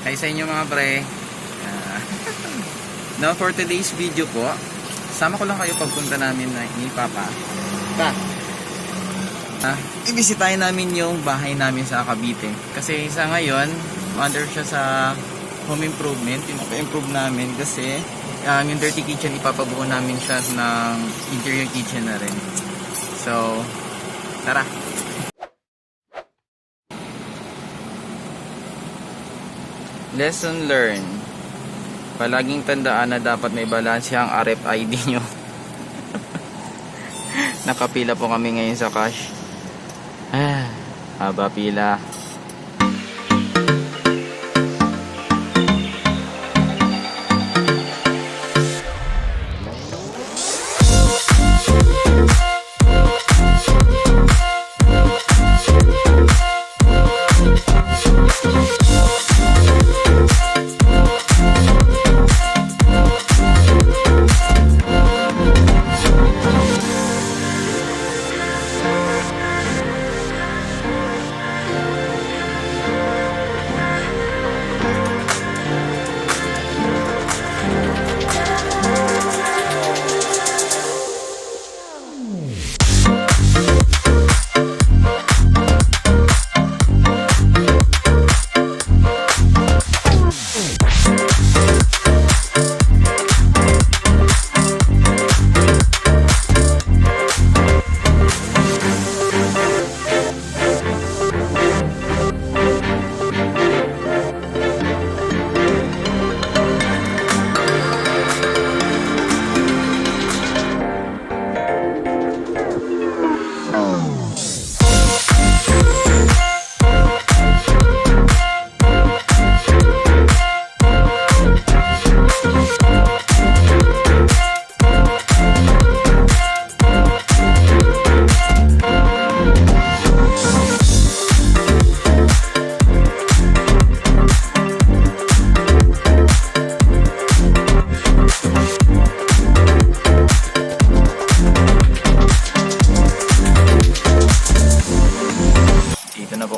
Hi sa inyo mga pre. Now for today's video po, sama ko lang kayo pagpunta namin ni Papa. Ibisitahin namin yung bahay namin sa Cavite. Kasi sa ngayon, under siya sa home improvement. Improve namin kasi yung dirty kitchen, ipapabuo namin siya ng interior kitchen na rin. So, tara! Lesson learned. Palaging tandaan na dapat may balanse ang RFID nyo. Nakapila po kami ngayon sa cash. Haba pila.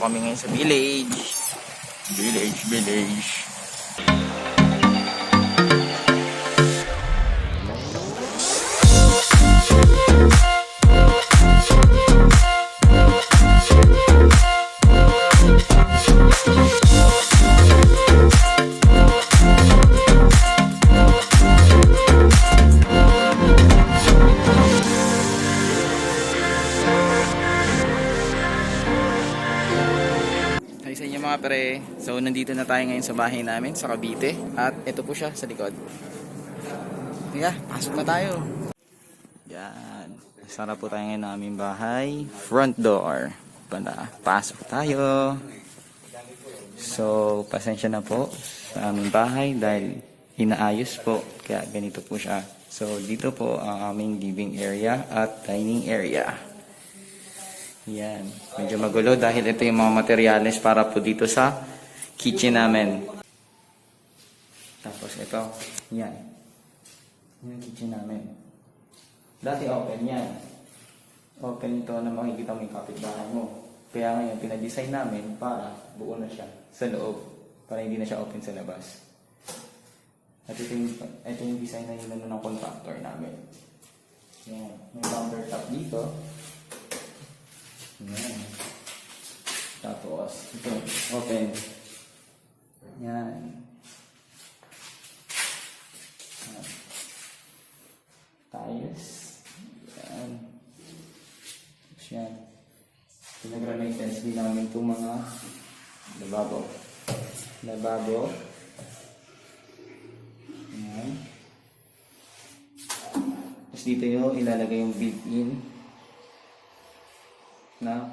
Kami ngayon sa village. Sa inyo mga pre, so nandito na tayo ngayon sa bahay namin sa Cavite at ito po siya sa likod. Pasok na tayo. Yan, sarap po tayo ngayon ng aming bahay. Front door. Pasok tayo. So pasensya na po sa aming bahay dahil inaayos po, kaya ganito po siya. So dito po ang aming living area at dining area. Yan, medyo magulo dahil ito yung mga materyales para po dito sa kitchen namin. Tapos ito, yan. Yung kitchen namin. Dati open yan. Open ito na makikita mo yung kapitbahay mo. Kaya ngayon, pinadesign namin para buo na siya sa loob. Para hindi na siya open sa labas. At ito yung design na yun ng contractor namin. Yan, may countertop dito. Yan. Tapos, ito, open. Yan. Tiles. Yan. Tapos yan. Pinag-maintenance din namin itong mga lababo. Yan. Tapos dito yung ilalagay yung built-in na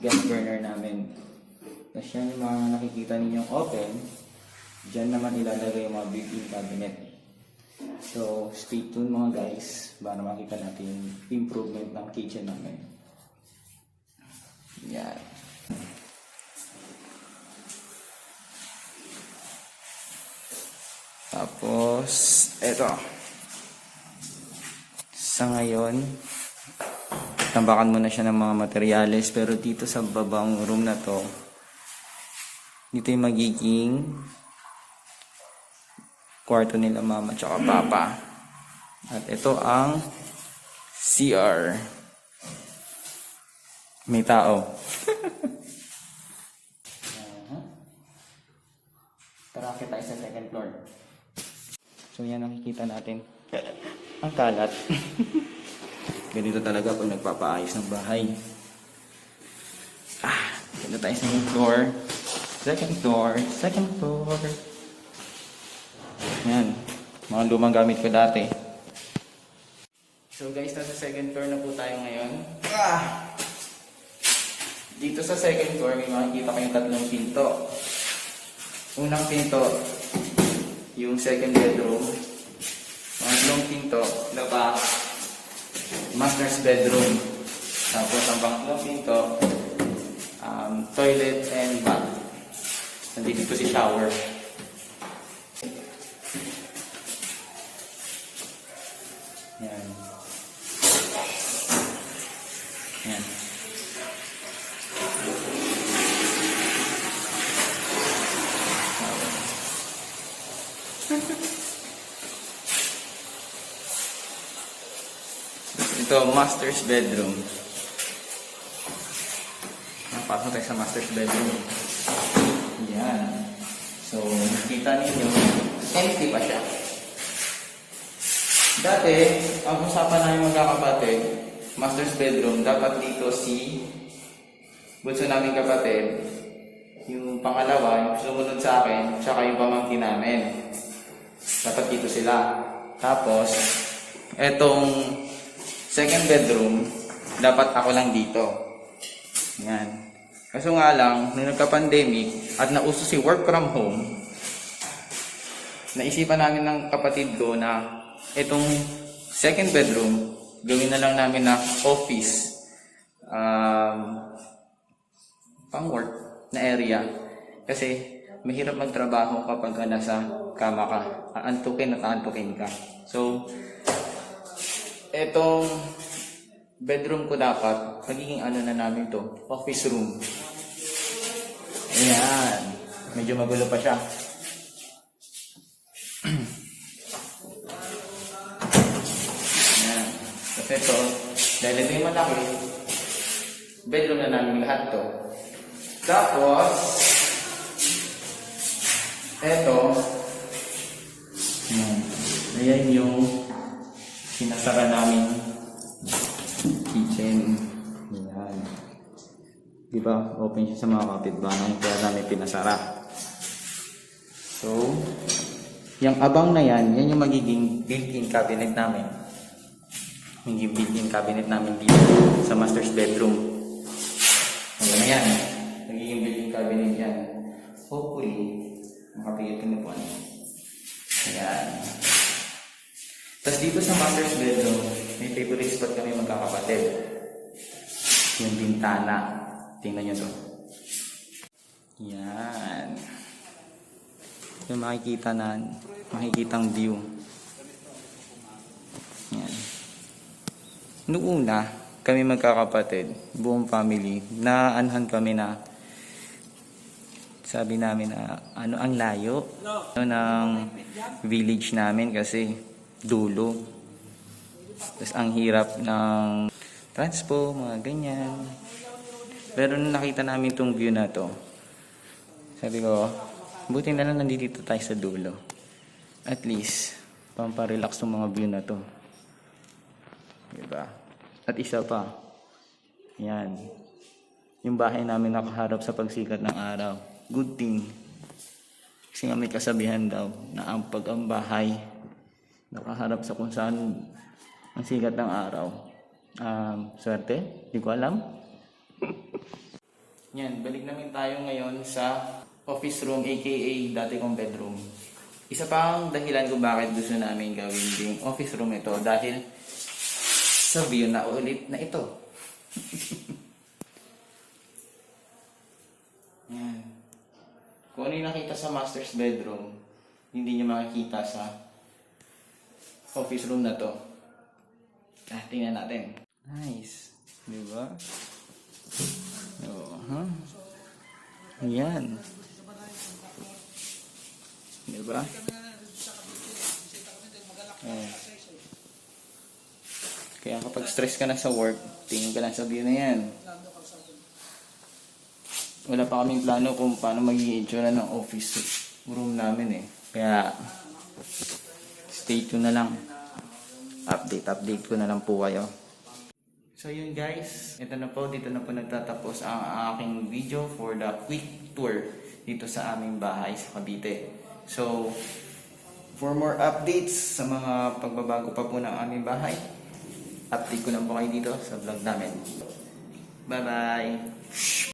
gas burner namin. Tapos yan yung mga nakikita ninyong open. Diyan naman ilalagay yung mga built-in cabinet. So, stay tuned mga guys para makita natin yung improvement ng kitchen namin. Yan. Tapos, eto. Sa ngayon, tambakan muna siya ng mga materyales, pero dito sa babang room na to, Dito yung magiging kwarto nila mama tsaka papa. At ito ang CR. May tao. Tara, kita tayo sa second floor. So yan ang nakikita natin. Ang kalat. Ganito talaga pag nagpapaayos ng bahay. Kita tayo sa second floor. Second floor. Second floor. Yan. Mga lumang gamit ko dati. So guys, nasa second floor na po tayo ngayon. Dito sa second floor, may makikita kayong tatlong pinto. Unang pinto, yung second bedroom. Pangatlong pinto, master's bedroom. Tapos ang pangatlong pinto, toilet and bath. Nandito po si shower. Yan. Yan. Ito, master's bedroom. Pasok tayo sa master's bedroom. Yan. So, nakita ninyo, empty pa siya. Dati, ang usapan namin magkakapatid, master's bedroom, dapat dito si bunso namin kapatid, yung pangalawa, yung sumunod sa akin, tsaka yung pamangkin namin. Dapat dito sila. Tapos, etong second bedroom, dapat ako lang dito. Yan. Kaso nga lang, nung nagka-pandemic at nauso si work from home, naisipan namin ng kapatid ko na itong second bedroom, gawin na lang namin na office, pang work na area. Kasi mahirap magtrabaho kapag nasa kama ka. Aantukin at aantukin ka. So, etong bedroom ko dapat, magiging ano na namin to, office room. Ayan. Medyo magulo pa siya. Ayan. Kasi ito, dahil ito yung malaki, bedroom na namin lahat to. Tapos, ito, ayan yung sinasara namin kitchen. Ayan. Diba? Open siya sa mga kapitbahay. Kaya namin pinasara. So, yung abang na yan, yan yung magiging built-in cabinet namin. Yung built-in cabinet namin dito sa master's bedroom. Ano na yan? Magiging built-in cabinet yan. Hopefully, makapigitin mo po. Ayan. Tapos dito sa master's bedroom, may favorite spot kami magkakapatid. Yung bintana. Tingnan nyo to. Yan. Yung makikitang view. Yan. Noong una, kami magkakapatid, buong family, naanhan kami na sabi namin na ano ang layo ng village namin kasi dulo. Tapos ang hirap ng transpo, mga ganyan. Pero nung nakita namin itong view na to, sabi ko, buti na lang nandito tayo sa dulo. At least, pamparelax ng mga view na to. Diba? At isa pa, yan. Yung bahay namin nakaharap sa pagsikat ng araw. Good thing. Kasi nga may kasabihan daw na pag ang bahay nakaharap sa kung saan ang sikat ng araw. Swerte? Di ko alam. Yan, balik namin tayo ngayon sa office room aka dati kong bedroom. Isa pang dahilan kung bakit gusto namin gawin ding office room ito dahil sa view na ulit na ito. Yan. Kung ano yung nakita sa master's bedroom, hindi nyo makikita sa office room na to. Tingnan natin. Nice. Diba? Oo. Ayan. Diba? Eh. Kaya kapag stress ka na sa work, tingin ka lang sa view na yan. Wala pa kaming plano kung paano magiging itsura ng office room namin eh. Kaya, stay tuned na lang. Update ko na lang po kayo. So yun guys, ito na po, dito na po nagtatapos ang aking video for the quick tour dito sa aming bahay sa Cavite. So, for more updates sa mga pagbabago pa po ng aming bahay, update ko lang po kayo dito sa vlog namin. Bye bye!